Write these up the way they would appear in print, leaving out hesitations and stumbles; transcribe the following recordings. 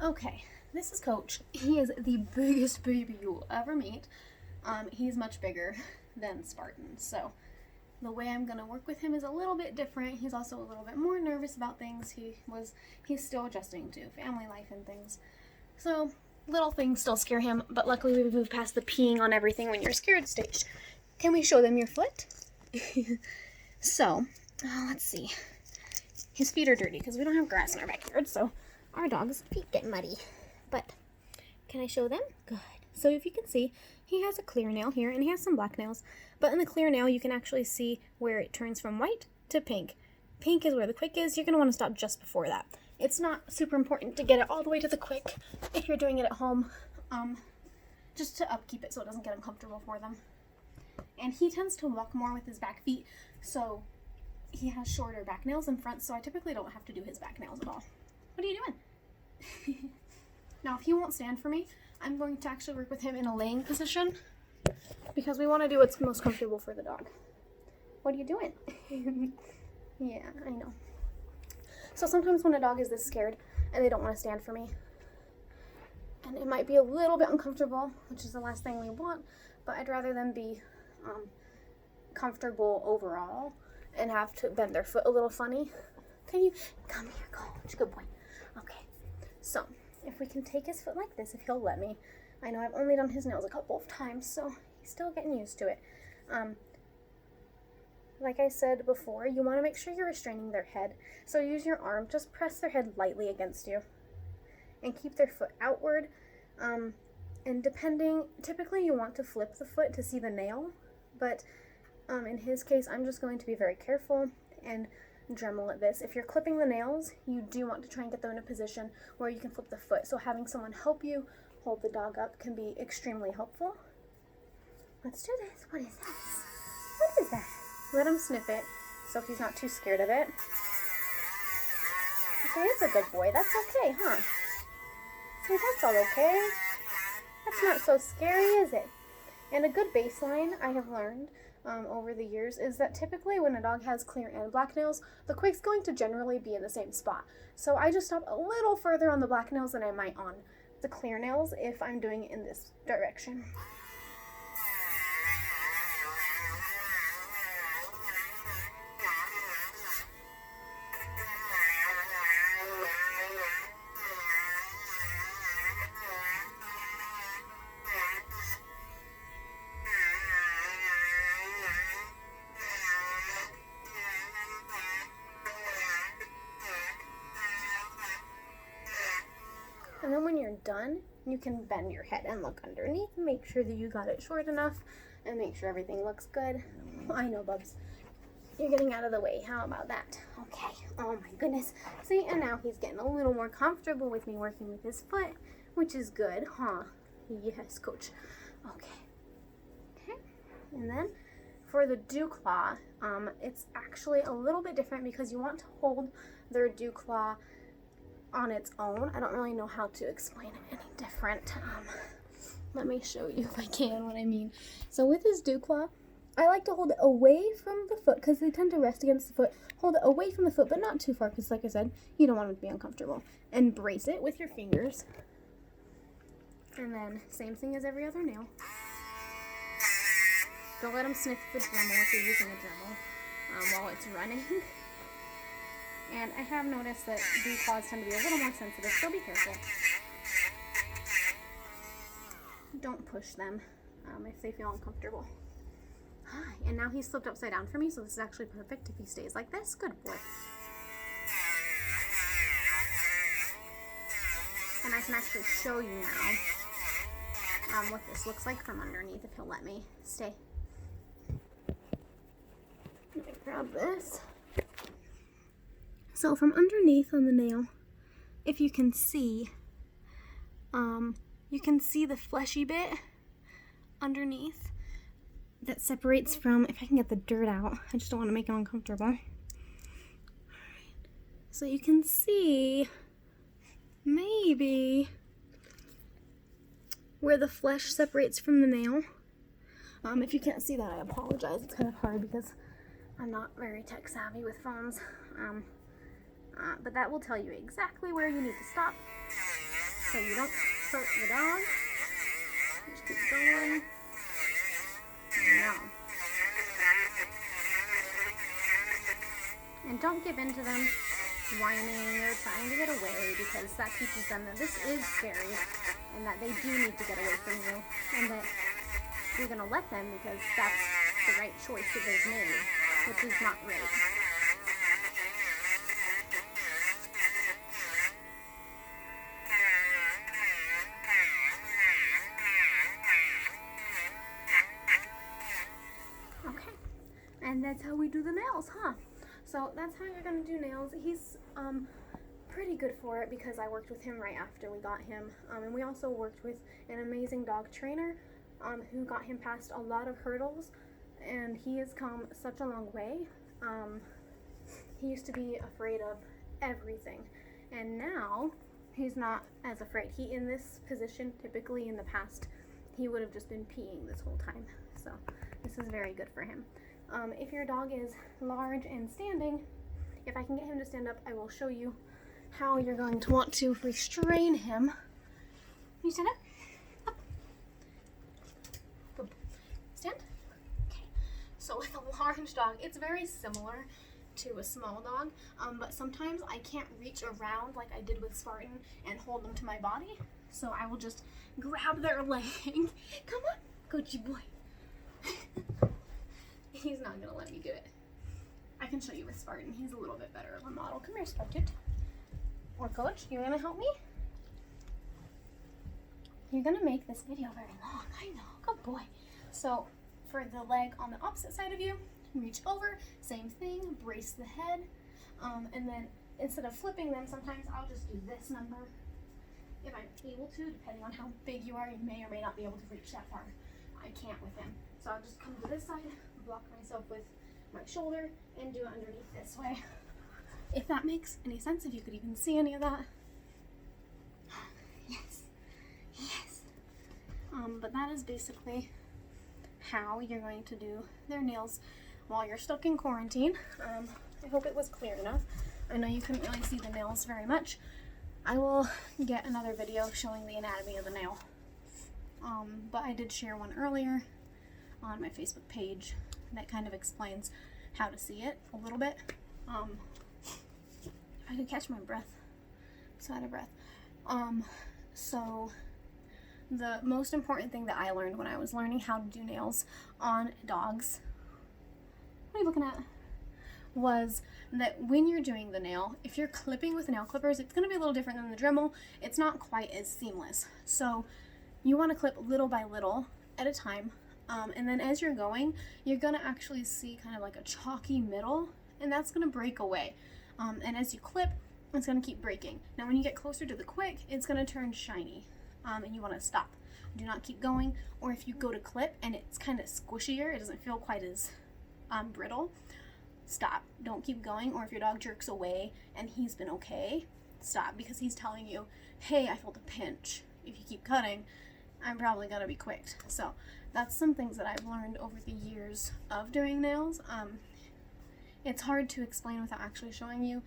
Okay, this is Coach. He is the biggest baby you'll ever meet. He's much bigger than Spartan, so the way I'm gonna work with him is a little bit different. He's also a little bit more nervous about things. He's still adjusting to family life and things. So little things still scare him, but luckily we've moved past the peeing on everything when you're scared stage. Can we show them your foot? So, let's see. His feet are dirty because we don't have grass in our backyard, so our dog's feet get muddy. But can I show them? Good. So if you can see, he has a clear nail here and he has some black nails. But in the clear nail, you can actually see where it turns from white to pink. Pink is where the quick is. You're going to want to stop just before that. It's not super important to get it all the way to the quick if you're doing it at home, just to upkeep it so it doesn't get uncomfortable for them. And he tends to walk more with his back feet, so he has shorter back nails in front, so I typically don't have to do his back nails at all. What are you doing? Now, if he won't stand for me, I'm going to actually work with him in a laying position because we want to do what's most comfortable for the dog. What are you doing? Yeah, I know. So sometimes when a dog is this scared and they don't want to stand for me, and it might be a little bit uncomfortable, which is the last thing we want, but I'd rather them be comfortable overall and have to bend their foot a little funny. Can you come here, Coach? Good boy. Okay, so if we can take his foot like this, if he'll let me. I know I've only done his nails a couple of times, so he's still getting used to it. Like I said before, you want to make sure you're restraining their head. So use your arm, just press their head lightly against you and keep their foot outward. And typically you want to flip the foot to see the nail, but in his case, I'm just going to be very careful and Dremel at this. If you're clipping the nails, you do want to try and get them in a position where you can flip the foot. So having someone help you hold the dog up can be extremely helpful. Let's do this. What is this? What is that? Let him sniff it so he's not too scared of it. Okay, it's a good boy. That's okay, huh? See, that's all okay. That's not so scary, is it? And a good baseline I have learned over the years is that typically when a dog has clear and black nails, the quick's going to generally be in the same spot. So I just stop a little further on the black nails than I might on the clear nails if I'm doing it in this direction. And then when you're done, you can bend your head and look underneath and make sure that you got it short enough and make sure everything looks good. I know, Bubs. You're getting out of the way. How about that? Okay. Oh my goodness. See, and now he's getting a little more comfortable with me working with his foot, which is good, huh? Yes, Coach. Okay. And then for the dew claw, it's actually a little bit different because you want to hold their dew claw on its own. I don't really know how to explain it any different. Let me show you if I can what I mean. So with his dew claw, I like to hold it away from the foot because they tend to rest against the foot. Hold it away from the foot, but not too far because, like I said, you don't want it to be uncomfortable. And brace it with your fingers. And then same thing as every other nail. Don't let him sniff the Dremel if you're using a Dremel while it's running. And I have noticed that dew claws tend to be a little more sensitive, so be careful. Don't push them if they feel uncomfortable. Hi, and now he's flipped upside down for me, so this is actually perfect if he stays like this. Good boy. And I can actually show you now what this looks like from underneath if he'll let me. Stay. Let me grab this. So from underneath on the nail, if you can see the fleshy bit underneath that separates from, if I can get the dirt out, I just don't want to make him uncomfortable. Alright. So you can see maybe where the flesh separates from the nail. If you can't see that, I apologize. It's kind of hard because I'm not very tech savvy with phones. But that will tell you exactly where you need to stop so you don't hurt the dog. Just keep going. No. And don't give in to them whining or trying to get away, because that teaches them that this is scary and that they do need to get away from you, and that you're going to let them because that's the right choice that they've made, which is not right. Okay, and that's how we do the nails, huh? So that's how you're going to do nails. He's pretty good for it because I worked with him right after we got him. And we also worked with an amazing dog trainer who got him past a lot of hurdles, and he has come such a long way. He used to be afraid of everything, and now he's not as afraid. He, in this position, typically in the past, he would have just been peeing this whole time. So this is very good for him. If your dog is large and standing, if I can get him to stand up, I will show you how you're going to want to restrain him. Can you stand up? Up. Boom. Stand. Okay. So with a large dog, it's very similar to a small dog, but sometimes I can't reach around like I did with Spartan and hold them to my body. So I will just grab their leg. Come on, Coachy boy. He's not gonna let me do it. I can show you with Spartan. He's a little bit better of a model. Come here, Spartan. Or Coach, you gonna help me? You're gonna make this video very long. I know. Good boy. So for the leg on the opposite side of you, reach over. Same thing. Brace the head. And then instead of flipping them, sometimes I'll just do this number. If I'm able to, depending on how big you are, you may or may not be able to reach that far. I can't with him. So I'll just come to this side, block myself with my shoulder, and do it underneath this way. If that makes any sense, if you could even see any of that. Yes, yes. But that is basically how you're going to do their nails while you're stuck in quarantine. I hope it was clear enough. I know you couldn't really see the nails very much. I will get another video showing the anatomy of the nail. But I did share one earlier on my Facebook page that kind of explains how to see it a little bit. I could catch my breath. I'm so out of breath. So the most important thing that I learned when I was learning how to do nails on dogs, what are you looking at? Was that when you're doing the nail, if you're clipping with nail clippers, it's going to be a little different than the Dremel. It's not quite as seamless. So you want to clip little by little at a time. And then as you're going, you're going to actually see kind of like a chalky middle, and that's going to break away. And as you clip, it's going to keep breaking. Now when you get closer to the quick, it's going to turn shiny, and you want to stop. Do not keep going, or if you go to clip and it's kind of squishier, it doesn't feel quite as brittle, stop. Don't keep going. Or if your dog jerks away and he's been okay, stop, because he's telling you, hey, I felt a pinch. If you keep cutting, I'm probably going to be quicked. So that's some things that I've learned over the years of doing nails. It's hard to explain without actually showing you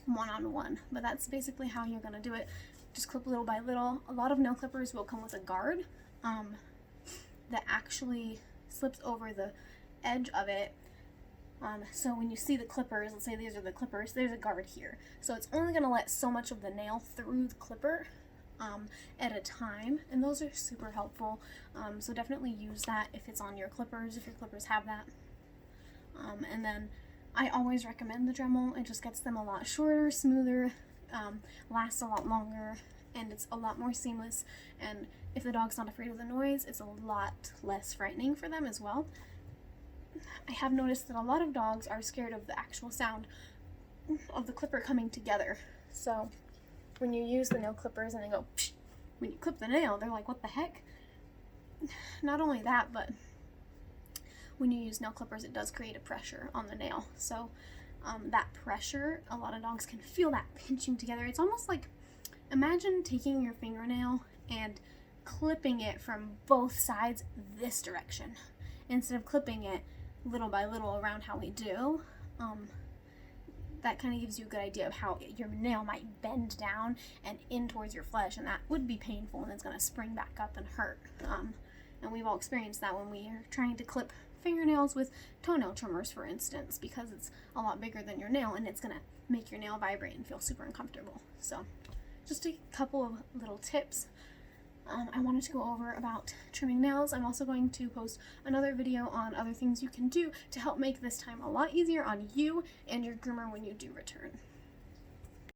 one-on-one, but that's basically how you're going to do it. Just clip little by little. A lot of nail clippers will come with a guard that actually slips over the edge of it. So when you see the clippers, let's say these are the clippers, there's a guard here. So it's only going to let so much of the nail through the clipper at a time, and those are super helpful. So definitely use that if it's on your clippers, if your clippers have that. And then I always recommend the Dremel. It just gets them a lot shorter, smoother, lasts a lot longer, and it's a lot more seamless. And if the dog's not afraid of the noise, it's a lot less frightening for them as well. I have noticed that a lot of dogs are scared of the actual sound of the clipper coming together. So when you use the nail clippers and they go psh, when you clip the nail, they're like, what the heck? Not only that, but when you use nail clippers, it does create a pressure on the nail. So that pressure, a lot of dogs can feel that pinching together. It's almost like, imagine taking your fingernail and clipping it from both sides this direction, instead of clipping it little by little around how we do. that kind of gives you a good idea of how your nail might bend down and in towards your flesh, and that would be painful, and it's going to spring back up and hurt. And we've all experienced that when we are trying to clip fingernails with toenail trimmers, for instance, because it's a lot bigger than your nail, and it's going to make your nail vibrate and feel super uncomfortable. So just a couple of little tips I wanted to go over about trimming nails. I'm also going to post another video on other things you can do to help make this time a lot easier on you and your groomer when you do return.